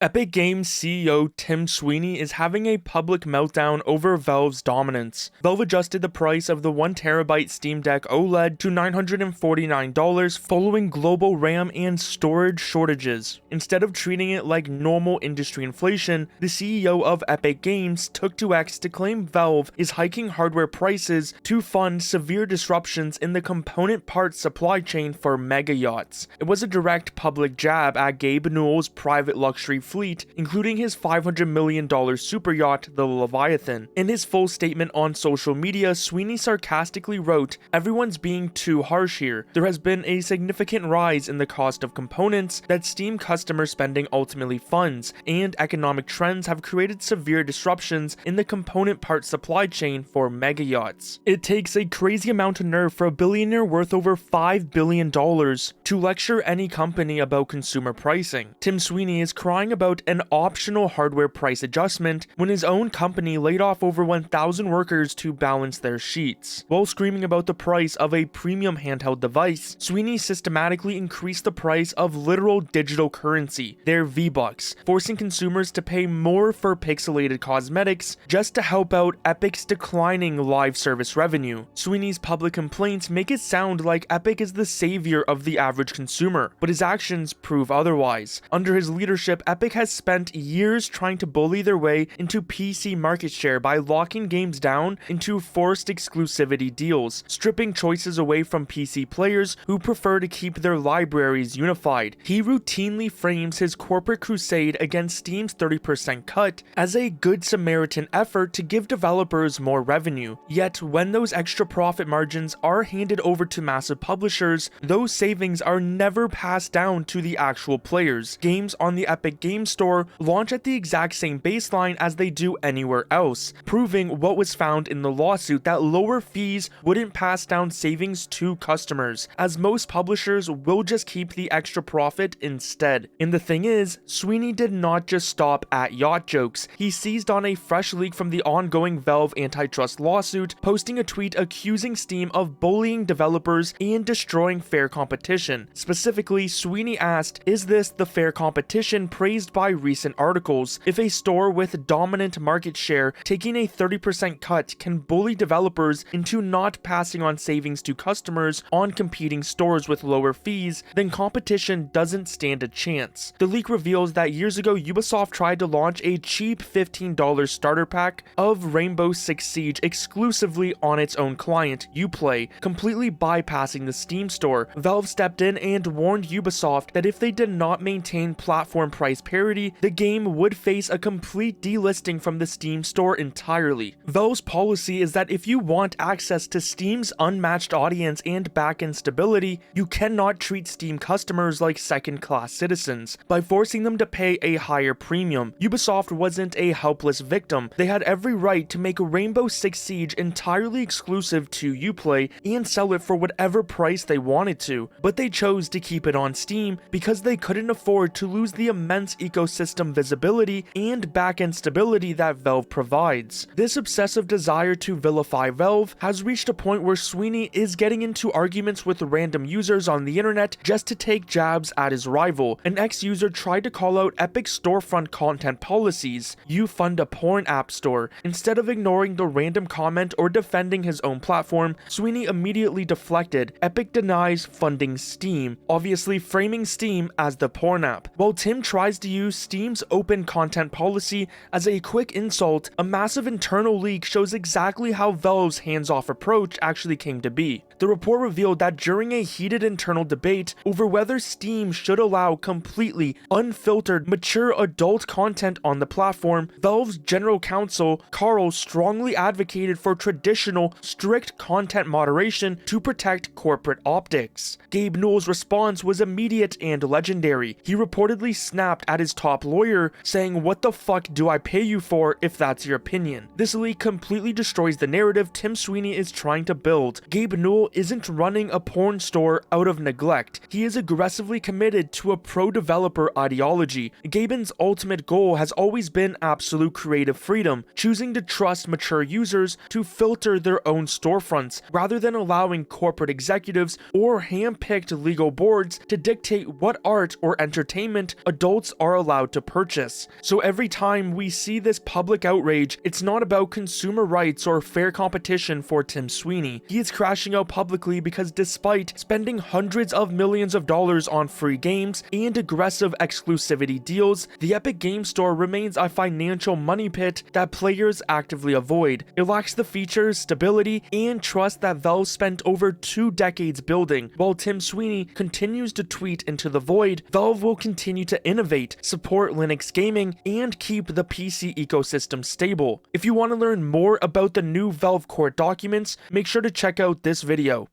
Epic Games CEO Tim Sweeney is having a public meltdown over Valve's dominance. Valve adjusted the price of the 1TB Steam Deck OLED to $949 following global RAM and storage shortages. Instead of treating it like normal industry inflation, the CEO of Epic Games took to X to claim Valve is hiking hardware prices to fund severe disruptions in the component parts supply chain for mega yachts. It was a direct public jab at Gabe Newell's private luxury fleet, including his $500 million super yacht, the Leviathan. In his full statement on social media, Sweeney sarcastically wrote, "Everyone's being too harsh here. There has been a significant rise in the cost of components that Steam customer spending ultimately funds, and economic trends have created severe disruptions in the component part supply chain for mega yachts. It takes a crazy amount of nerve for a billionaire worth over $5 billion to lecture any company about consumer pricing." Tim Sweeney is crying about an optional hardware price adjustment when his own company laid off over 1,000 workers to balance their sheets. While screaming about the price of a premium handheld device, Sweeney systematically increased the price of literal digital currency, their V-Bucks, forcing consumers to pay more for pixelated cosmetics just to help out Epic's declining live service revenue. Sweeney's public complaints make it sound like Epic is the savior of the average consumer, but his actions prove otherwise. Under his leadership, Epic has spent years trying to bully their way into PC market share by locking games down into forced exclusivity deals, stripping choices away from PC players who prefer to keep their libraries unified. He routinely frames his corporate crusade against Steam's 30% cut as a good Samaritan effort to give developers more revenue. Yet, when those extra profit margins are handed over to massive publishers, those savings are never passed down to the actual players. Games on the Epic Games Store launch at the exact same baseline as they do anywhere else, proving what was found in the lawsuit, that lower fees wouldn't pass down savings to customers, as most publishers will just keep the extra profit instead. And the thing is, Sweeney did not just stop at yacht jokes. He seized on a fresh leak from the ongoing Valve antitrust lawsuit, posting a tweet accusing Steam of bullying developers and destroying fair competition. Specifically, Sweeney asked, "Is this the fair competition praised by recent articles? If a store with dominant market share taking a 30% cut can bully developers into not passing on savings to customers on competing stores with lower fees, then competition doesn't stand a chance." The leak reveals that years ago, Ubisoft tried to launch a cheap $15 starter pack of Rainbow Six Siege exclusively on its own client, Uplay, completely bypassing the Steam store. Valve stepped in and warned Ubisoft that if they did not maintain platform price parity, the game would face a complete delisting from the Steam store entirely. Valve's policy is that if you want access to Steam's unmatched audience and backend stability, you cannot treat Steam customers like second-class citizens by forcing them to pay a higher premium. Ubisoft wasn't a helpless victim. They had every right to make Rainbow Six Siege entirely exclusive to Uplay and sell it for whatever price they wanted to, but they chose to keep it on Steam because they couldn't afford to lose the immense ecosystem visibility and backend stability that Valve provides. This obsessive desire to vilify Valve has reached a point where Sweeney is getting into arguments with random users on the internet just to take jabs at his rival. An ex-user tried to call out Epic's storefront content policies. "You fund a porn app store." Instead of ignoring the random comment or defending his own platform, Sweeney immediately deflected. Epic denies funding Steam, obviously framing Steam as the porn app. While Tim tries to use Steam's open content policy as a quick insult, a massive internal leak shows exactly how Valve's hands-off approach actually came to be. The report revealed that during a heated internal debate over whether Steam should allow completely unfiltered, mature adult content on the platform, Valve's general counsel, Carl, strongly advocated for traditional, strict content moderation to protect corporate optics. Gabe Newell's response was immediate and legendary. He reportedly snapped at his top lawyer, saying, "What the fuck do I pay you for if that's your opinion?" This leak completely destroys the narrative Tim Sweeney is trying to build. Gabe Newell isn't running a porn store out of neglect. He is aggressively committed to a pro-developer ideology. Gaben's ultimate goal has always been absolute creative freedom, choosing to trust mature users to filter their own storefronts, rather than allowing corporate executives or hand-picked legal boards to dictate what art or entertainment adults are are allowed to purchase. So every time we see this public outrage, it's not about consumer rights or fair competition for Tim Sweeney. He is crashing out publicly because despite spending hundreds of millions of dollars on free games and aggressive exclusivity deals, the Epic Game Store remains a financial money pit that players actively avoid. It lacks the features, stability, and trust that Valve spent over 2 decades building. While Tim Sweeney continues to tweet into the void, Valve will continue to innovate, support Linux gaming, and keep the PC ecosystem stable. If you want to learn more about the new Valve court documents, make sure to check out this video.